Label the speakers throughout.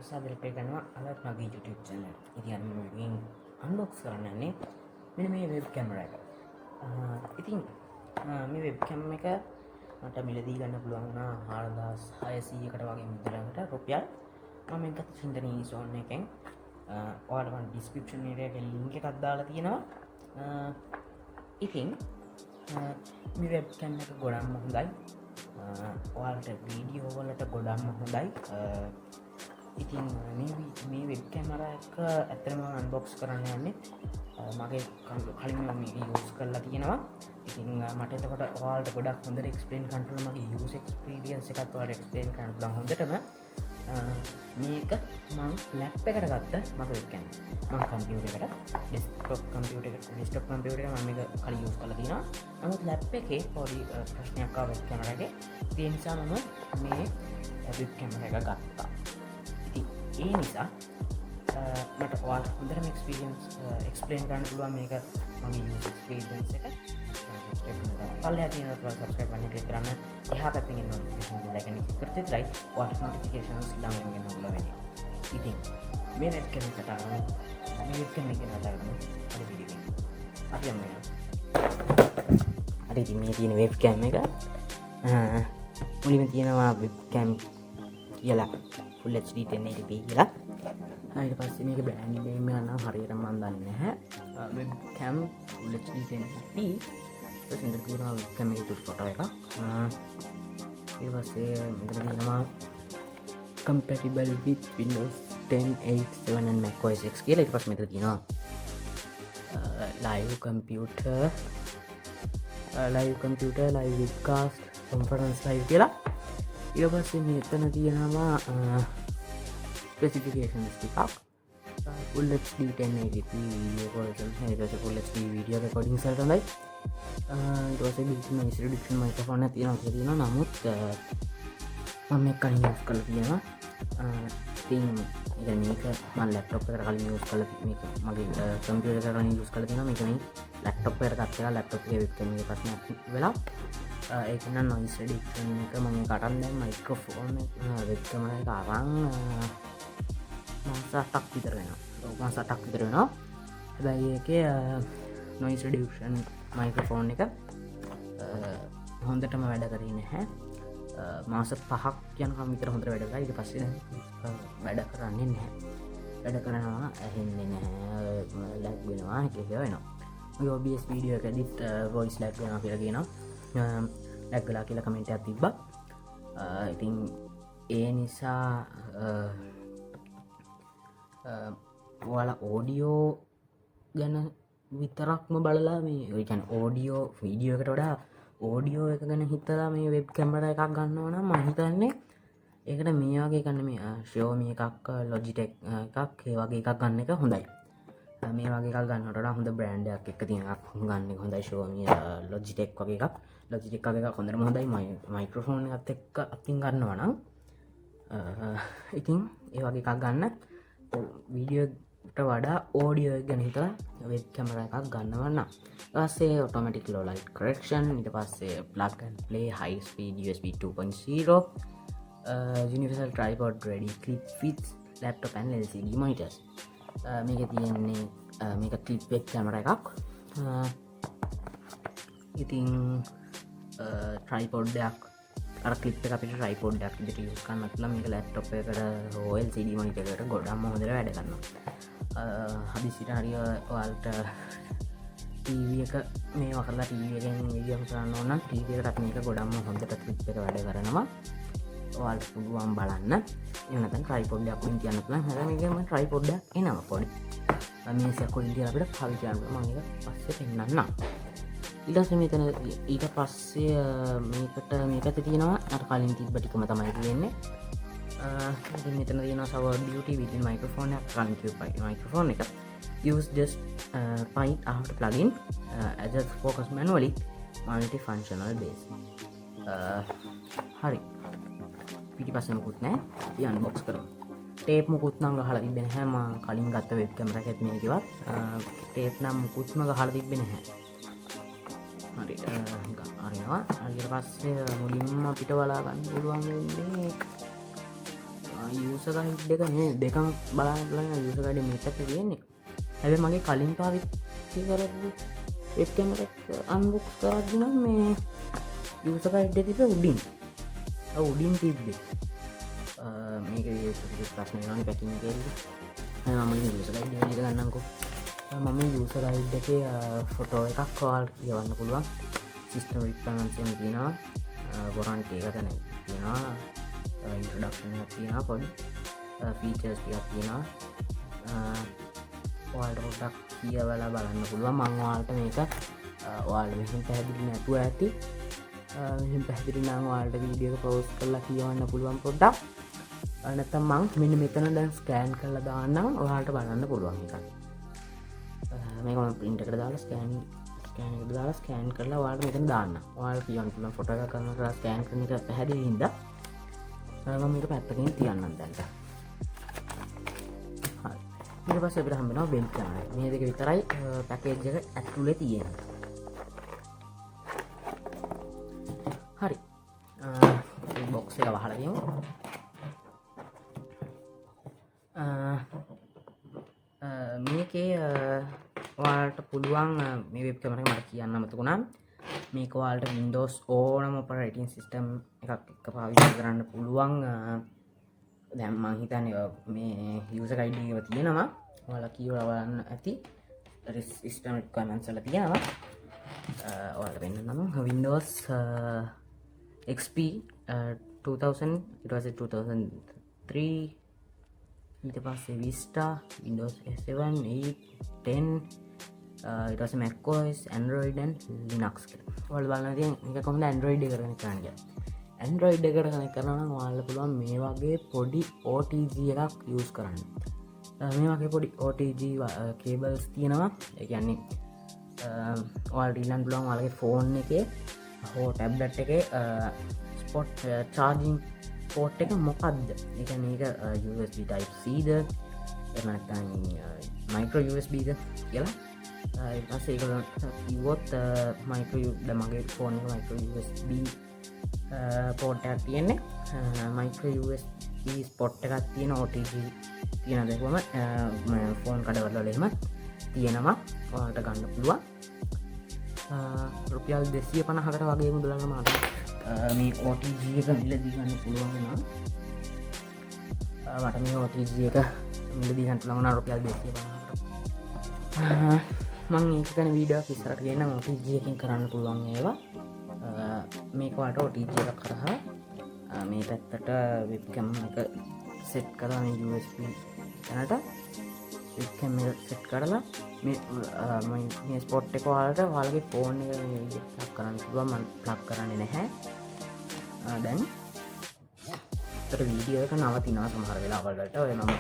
Speaker 1: සාදරපය කරනවා අදත් මගේ YouTube channel. ඉතින් අද මම unbox කරන්නන්නේ මෙන්න මේ වෙබ් කැමරා එක. ඉතින් මේ වෙබ් කැම් එක මට මිලදී ගන්න පුළුවන් වුණා 4600කට වගේ මුදලකට රුපියල්. මම මේක ගත්ත චින්තනී zone එකෙන්. ඔයාලට මම description area එකේ link එකක් දාලා තියෙනවා. ඉතින් මේ වෙබ් කැම් එක ගොඩක්ම හොඳයි. ඔයාලට වීඩියෝ වලට ගොඩක්ම හොඳයි. ඉතින් මේ වෙබ් කැමරා එක ඇත්තටම අන්බොක්ස් කරන්න යන්නේ මගේ කලින් මම යූස් කරලා තියෙනවා. ඉතින් මට එතකොට ඔයාලට ගොඩක් හොඳට එක්ස්ප්ලেইন කරන්න පුළුවන් මගේ යූස් එක්ස්පීරියන්ස් එකත් ඔයාලට එක්ස්ප්ලেইন කරන්න පුළුවන් හොඳටම. මේක මම ලැප් එකට ගත්ත මගේ වෙබ් කැම්. මම කම්පියුටර් එකට ඩෙස්ක්ටොප් කම්පියුටර් එක මම මේක කලින් යූස් කරලා තියෙනවා. නමුත් ලැප් එකේ පොඩි ප්‍රශ්නයක් ආවා වෙබ් කැමරා එකේ. ඒ නිසා මම මේ වෙබ් කැමරා එක ගත්තා. ඒ නිසා මට ඔයාලට හොඳටම එක්ස්ප්ලেইন කරන්න පුළුවන් මේක මගේ යූස් එක්ස්පීරියන්ස් එක. පල්ලෙහා තියෙන subscribe button click කරන්න. එහා පැත්තෙන් එන notification bell icon එක click කරලා ඔයාලට notifications download වෙන්න ඕන වෙන්නේ. ඉතින් මේ වෙබ් කැම් එකට අරගෙන මේ වෙබ් කැම් එකේ නතර කරමු. අද වීඩියෝ එක. අපි යමු. අර ඉතින් මේ තියෙන වෙබ් කැම් එක මුලින්ම තියෙනවා වෙබ් කැම් කියලා full HD 1080p කියලා. ඊට පස්සේ මේක බ්‍රෑන්ඩ් නේම් එක නම් හරියට මම දන්නේ නැහැ. වෙබ් කැම් full HD 1080p. ඊට පස්සේ තියෙනවා වෙබ් කැම් එකේ ෆොටෝ එක. ඊට පස්සේ මෙතන තියෙනවා compatible with Windows 10, 8, 7 and Mac OS X කියලා. ඊට පස්සේ මෙතන තියෙනවා live computer, live webcast, conference live කියලා. ඊට පස්සේ මෙතන තියෙනවා specifications ටිකක්. full HD 1080p video quality, ඊට පස්සේ full HD video recording වලට හොඳයි. ඊට පස්සේ built-in noise reduction microphone එක තියෙනවා. නමුත් මම මේක කලින් යූස් කරලා තියෙනවා. ඉතින් මේක මම ලැප්ටොප් එකට කලින් යූස් කරලා මේක මගේ කම්පියුටර් එකට කලින් යූස් කරලා තියෙනවා. මේක මේ ලැප්ටොප් එකට ගත්ත එක ලැප්ටොප් එකේ වෙබ් කැම් එකේ ප්‍රශ්නයක් වෙලා ඒක නම් noise reduction එක මම කටන් දැන් මයික්‍රොෆෝන් වෙබ් කැමරා එක අරන් මාස 8ක් විතර වෙනවා. හැබැයි ඒකේ noise reduction මයික්‍රොෆෝන් එක හොඳටම වැඩ කරේ නැහැ. මාස 5ක් යනකම් විතර හොඳට වැඩ කරා. ඊට පස්සේ දැන් වැඩ කරන්නේ නැහැ. වැඩ කරනවා ඇහෙන්නේ නැහැ. ලැග් වෙනවා එක වෙනවා. මගේ OBS වීඩියෝ එකෙදිත් voice lag වෙනවා කියලා කියනවා. ලැග් වෙලා කියලා කමෙන්ට් එකක් තිබ්බා. ඉතින් ඒ නිසා ඔයාලා ඕඩියෝ ගැන විතරක්ම බලලා මේ ඒ කියන්නේ ඕඩියෝ වීඩියෝ එකට වඩා ඕඩියෝ එක ගැන හිතලා මේ වෙබ් කැමරා එකක් ගන්නවා නම් මම හිතන්නේ ඒකට මේ වගේ ගන්න මේ Xiaomi එකක් Logitech එකක් ඒ වගේ එකක් ගන්න එක හොඳයි. මේ වගේ එකක් ගන්නවට වඩා හොඳ බ්‍රෑන්ඩ් එකක් එක්ක තියෙන එකක් ගන්න එක හොඳයි. Xiaomi Logitech වගේ එකක්. Logitech වගේ එකක් හොඳටම හොඳයි. මයික්‍රොෆෝන් එකත් එක්ක අතින් ගන්නවා නම් ඉතින් ඒ වගේ එකක් ගන්න වීඩියෝට වඩා ඕඩියෝ එක ගැන හිතලා වෙබ් කැමරා එකක් ගන්නවා නම් ඊට පස්සේ automatic low light correction, ඊට පස්සේ plug and play high speed USB 2.0, universal tripod ready clip with laptop and LCD monitors. මේක තියෙන්නේ මේක clip වෙබ් කැමරා එකක්. ඉතින් tripod එකක් අර clip එක අපිට tripod එකක් විදිහට use කරන්න නැත්නම් මේක laptop එකකට හෝ LCD monitor එකට ගොඩක්ම හොඳට වැඩ කරනවා. හදිසියට හරිය ඔයාලට TV එක මේවා කරලා TV එකෙන් වීඩියෝ කරන්න ඕන නම් TV එකටත් මේක ගොඩක්ම හොඳට clip එක වැඩ කරනවා. ඔයාලට පුළුවන් බලන්න. එහෙම නැත්නම් tripod එකක් උඩින් තියන්න පුළුවන්. හැබැයි මේකම tripod එකක් එනවා පොඩි. මේ සෙක් උඩින් තියලා අපිට පාවිච්චි කරන්න පුළුවන්. මම ඒක පස්සේ පෙන්නන්නම්. ඊට පස්සේ මේකට තියෙනවා අර කලින් තිබ්බ ටිකම තමයි තියෙන්නේ. ඉතින් මෙතන තියෙනවා shower duty within microphone එක කලින් තිබ්බ microphone එක. Use just point after plugin adjust focus manually multi-functional base. හරි. පිටිපස්සේ මොකුත් නැහැ. අපි unbox කරමු. ටේප් මොකුත් නම් ගහලා තිබ්බේ නැහැ. මම කලින් ගත්ත වෙබ් කැමරා එකත් මේකවත් ටේප් නම් මොකුත්ම ගහලා තිබ්බේ නැහැ. හරි අරනවා. ඊට පස්සේ මුලින්ම අපිට බලා ගන්න පුළුවන් වෙන්නේ user guide එක මේ දෙකම බලන්න පුළුවන් user guide මෙතන තියෙන්නේ. හැබැයි මගේ කලින් පාවිච්චි කරපු webcam එක unbox කරද්දී නම් මේ user guide එක තිබ්බේ උඩින් තිබ්බේ. මේක ප්‍රශ්න වෙනවනේ පැකින් එකේදී. මම user guide එක ගන්නම්කෝ. මම user guide එකේ ෆොටෝ එකක් ඔයාලට කියවන්න පුළුවන්. system requirements එක තියෙනවා. warranty එක තියෙනවා. introduction එකක් තියෙනවා. පොඩි features ටිකක් තියෙනවා. ඔයාලට පොඩ්ඩක් කියවලා බලන්න පුළුවන්. මම ඔයාලට මේක ඔයාලට මෙහෙම පැහැදිලි නැතුව ඇති. මෙහෙම පැහැදිලි නම් ඔයාලට වීඩියෝ එක පෝස්ට් කරලා කියවන්න පුළුවන් පොඩ්ඩක්. නැත්නම් මම මෙන්න මෙතන දැන් ස්කෑන් කරලා දාන්නම් ඔයාලට බලන්න පුළුවන් එකක්. මේක මම print එකට දාලා ස්කෑන් එකට දාලා ස්කෑන් කරලා ඔයාලට මෙතන දාන්න. ඔයාලට කියවන්න පුළුවන් ෆොටෝ එකක් කරනකොට ස්කෑන් කරන එක පැහැදිලි හින්දා මම මේක පැත්තකින් තියන්නම් දැන්. හරි. ඊට පස්සේ අපිට හම්බ වෙනවා වෙබ් කැමරා. මේ දෙක විතරයි පැකේජ් එක ඇතුලේ තියෙන්නේ. හරි. බොක්ස් එක වහලා තියමු. මේකේ ඔයාලට පුළුවන් මේ වෙබ් කැමරා එක මට කියන්න අමතකුණා. මේක ඔයාලට Windows ඕනම operating system එකක් එක්ක පාවිච්චි කරන්න පුළුවන්. දැන් මම හිතන්නේ මේ user guide එක තියෙනවා. ඔයාලා කියවලා බලන්න ඇති. system requirements වල තියෙනවා. ඔයාලට වෙන්නනම් Windows XP 2000 ඊට පස්සේ 2003 ඊට පස්සේ Vista Windows 7 8 10 ඊට පස්සේ Mac OS Android and Linux කියලා. ඔයාලා බලන්න තියෙන මේක කොහොමද Android එක කරන්නේ කියලා. Android එකට කනෙක්ට් කරනවා නම් ඔයාලට පුළුවන් මේ වගේ පොඩි OTG එකක් use කරන්න. මේ වගේ පොඩි OTG cables තියෙනවා. ඒ කියන්නේ ඔයාලට ඊළඟ පුළුවන් ඔයාලගේ ෆෝන් එකේ හෝ ටැබ්ලට් එකේ spot charging port එක මොකක්ද? ඒ කියන්නේ මේක USB type C ද එහෙම නැත්නම් micro USB ද කියලා. ඊට පස්සේ ඒක කිව්වොත් මගේ ෆෝන් එක micro USB port එකක් තියෙන්නේ. micro USB spot එකක් තියෙන OTG තියෙන දෙකම ෆෝන් කඩවල එහෙම තියෙනවා. ඔයාලට ගන්න පුළුවන්. රුපියල් 250කට වගේ මුදලක් මාත මේ OTG එක මිලදී ගන්න පුළුවන් වෙනවා. මට මේ OTG එක මිලදී ගන්න පුළුවන් වුණා රුපියල් 250කට. මම ඒක ගැන වීඩියෝක් ඉස්සරහට ගෙනනම් OTG එකකින් කරන්න පුළුවන් ඒවා. මේක වට OTG එකක් කරහා මේ පැත්තට webcam එක සෙට් කරලා මේ USB එකට webcam එක සෙට් කරලා මේ ස්පොට් එක ඔයාලගේ ෆෝන් එක මේ විදිහට ප්ලග් කරන්න පුළුවන්. මම ප්ලග් කරන්නේ නැහැ. දැන් ඒතර වීඩියෝ එක නවතිනවා සමහර වෙලාවල් වලට. ඔය මම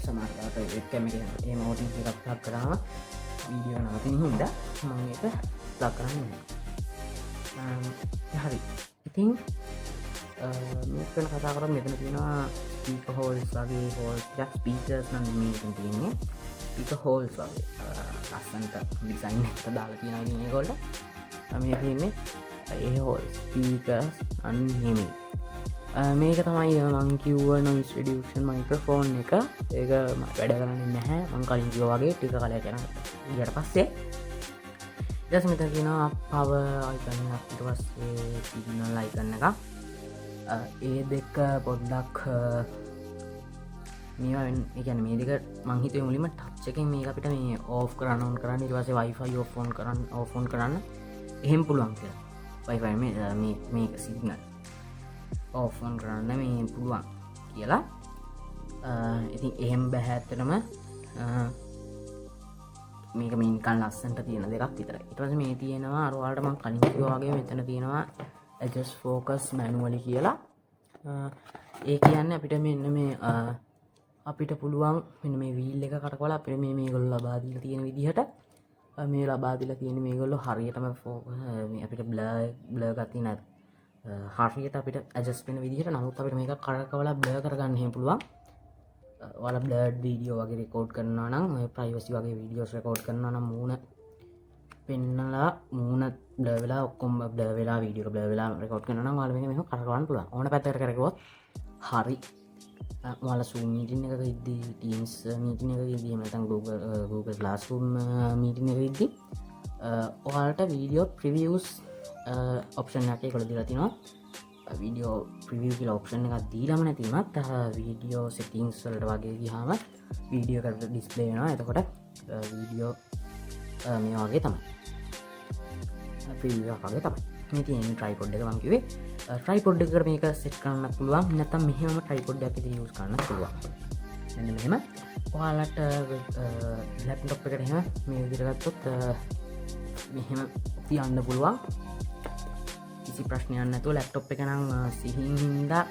Speaker 1: සමහර වෙලාවට webcam එකේ එහෙම OTG එකක් ප්ලග් කරාම වීඩියෝ නවතින හින්දා මම ඒක ප්ලග් කරන්නේ නැහැ. හරි. ඉතින් මේක ගැන කතා කරලා මෙතන තියෙනවා speaker holes වගේ holes ටිකක් speakers නම් මේකෙන් තියෙන්නේ. speaker holes වගේ ලස්සනට ඩිසයින් එකක් දාලා තියෙනවා ඉතින් ඒගොල්ලෝ. මේ තියෙන්නේ ඒ holes speakers අන්නෙමෙයි. මේක තමයි මම කිව්ව noise reduction microphone එක. ඒක වැඩ කරන්නේ නැහැ. මම කලින් කිව්වා වගේ ටික කාලයක් යන ඊට පස්සේ ඊට මෙතන තියෙනවා power icon එකක් ඊට පස්සේ signal icon එකක්. ඒ දෙක පොඩ්ඩක් මේවා ඒ කියන්නේ මේ දෙක මං හිතුවේ මුලින්ම ටච් එකෙන් මේක අපිට මේ ඕෆ් කරන්න ඕන් කරන්න ඊට පස්සේ wifi off on කරන්න එහෙම පුළුවන් කියලා. wifi මේක signal off on කරන්න මේ පුළුවන් කියලා. ඉතින් එහෙම බෑ ඇත්තටම. මේක මේ නිකන් ලස්සනට තියෙන දෙකක් විතරයි. ඊට පස්සේ මේ තියෙනවා අර ඔයාලට මම කලින් කිව්වා වගේ මෙතන තියෙනවා adjust focus manually කියලා. ඒ කියන්නේ අපිට මෙන්න මේ අපිට පුළුවන් මෙන්න මේ wheel එක කරකවලා අපිට මේගොල්ලෝ ලබා දීලා තියෙන විදිහට මේ ලබා දීලා තියෙන මේගොල්ලෝ හරියටම මේ අපිට blur ගතිය නැත්. හරියට අපිට adjust වෙන විදිහට. නමුත් අපිට මේක කරකවලා blur කරගන්න එහෙම පුළුවන්. ඔයාලා blurred video වගේ record කරනවා නම් ඔය privacy වගේ videos record කරනවා නම් මූණ පෙන්නලා මූණ blur වෙලා ඔක්කොම blur වෙලා video එක blur වෙලා record කරනවා නම් ඔයාලා මේක මෙහෙම කරකවන්න පුළුවන්. ඕන පැත්තකට කරකවුවොත් හරි ඔයාලා Zoom meeting එකක ඉද්දී Teams meeting එකක ඉද්දී එහෙම නැත්නම් Google Classroom meeting එකක ඉද්දී ඔයාලට video previews option එකක් ඒකවල දීලා තිනවා. video preview කියලා option එකක් දීලාම නැති වුණත් video settings වලට වගේ ගියාම video එකට display වෙනවා. එතකොට video මේ වගේ තමයි. preview එකක් වගේ තමයි. මේ තියෙන tripod එක මම කිව්වේ tripod එකකට මේක set කරන්න පුළුවන්. නැත්නම් මෙහෙමම tripod එකක් ඉතින් use කරන්න පුළුවන්. මෙන්න මෙහෙම ඔයාලට laptop එකට එහෙම මේ විදිහට ගත්තොත් මෙහෙම තියන්න පුළුවන්. කිසි ප්‍රශ්නයක් නැතුව laptop එක නම් සිහින් හින්දා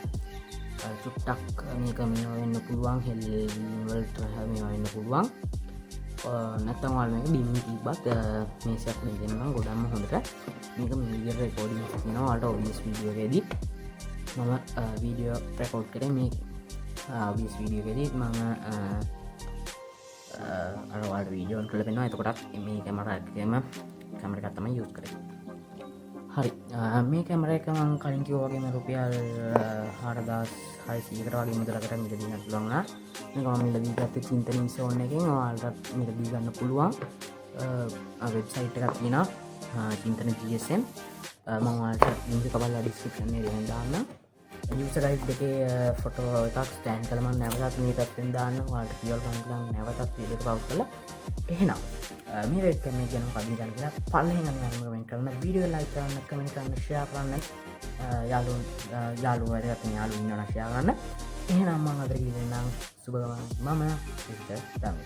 Speaker 1: චුට්ටක් මේක මේවා වෙන්න පුළුවන්. හෙල්ලීම් වලට මේවා වෙන්න පුළුවන්. නැත්තම් ඔයාලා මේක බිම් තිබ්බත් මේසයක් දෙන්නම් ගොඩක්ම හොඳට මේක මේ විදිහට රෙකෝඩින් එකක් තියෙනවා. ඔයාලට OBS වීඩියෝ එකේදී මම වීඩියෝ රෙකෝඩ් කරේ මේ OBS වීඩියෝ එකේදී මම අර ඔයාලට වීඩියෝ ඔන් කරලා පෙන්නනවා. එතකොටත් මේ කැමරා එකක් තමයි යූස් කරේ. හරි මේ කැමරා එක මම කලින් කිව්වා වගේම රුපියල් 4600කට වගේ මුදලකට මිලදී ගන්න පුළුවන් නා. මේක මම මිලදී ගත්තේ චින්තනින් සෝන් එකෙන්. ඔයාලට මිලදී ගන්න පුළුවන් වෙබ්සයිට් එකක් තියෙනවා චින්තන GSM. මම ඔයාලට ලින්ක් එක බලලා ඩිස්ක්‍රිප්ෂන් එකේ දාන්නම්. යූසර් ගයිඩ් එකේ ෆොටෝ එකක් ස්කෑන් කරලා මම නැවතත් මේ පැත්තෙන් දාන්න. ඔයාලට කියලා ගන්න නැවතත් වීඩියෝ එක පවුස් කරලා එහෙනම් මේ වෙබ්කැම් එක ගැන කවි ගන්න කියලා පළවෙනිම මම කමෙන්ට් කරන්න, වීඩියෝ ලයික් කරන්න, කමෙන්ට් කරන්න, ෂෙයා කරන්න, යාළුවෝ වැඩගත් යාළුවෝ ඉන්නවා ෂෙයා කරන්න. එහෙනම් මම අද කියන්නේ නම් සුබ ගමන්. මම වික්ටර් තමයි.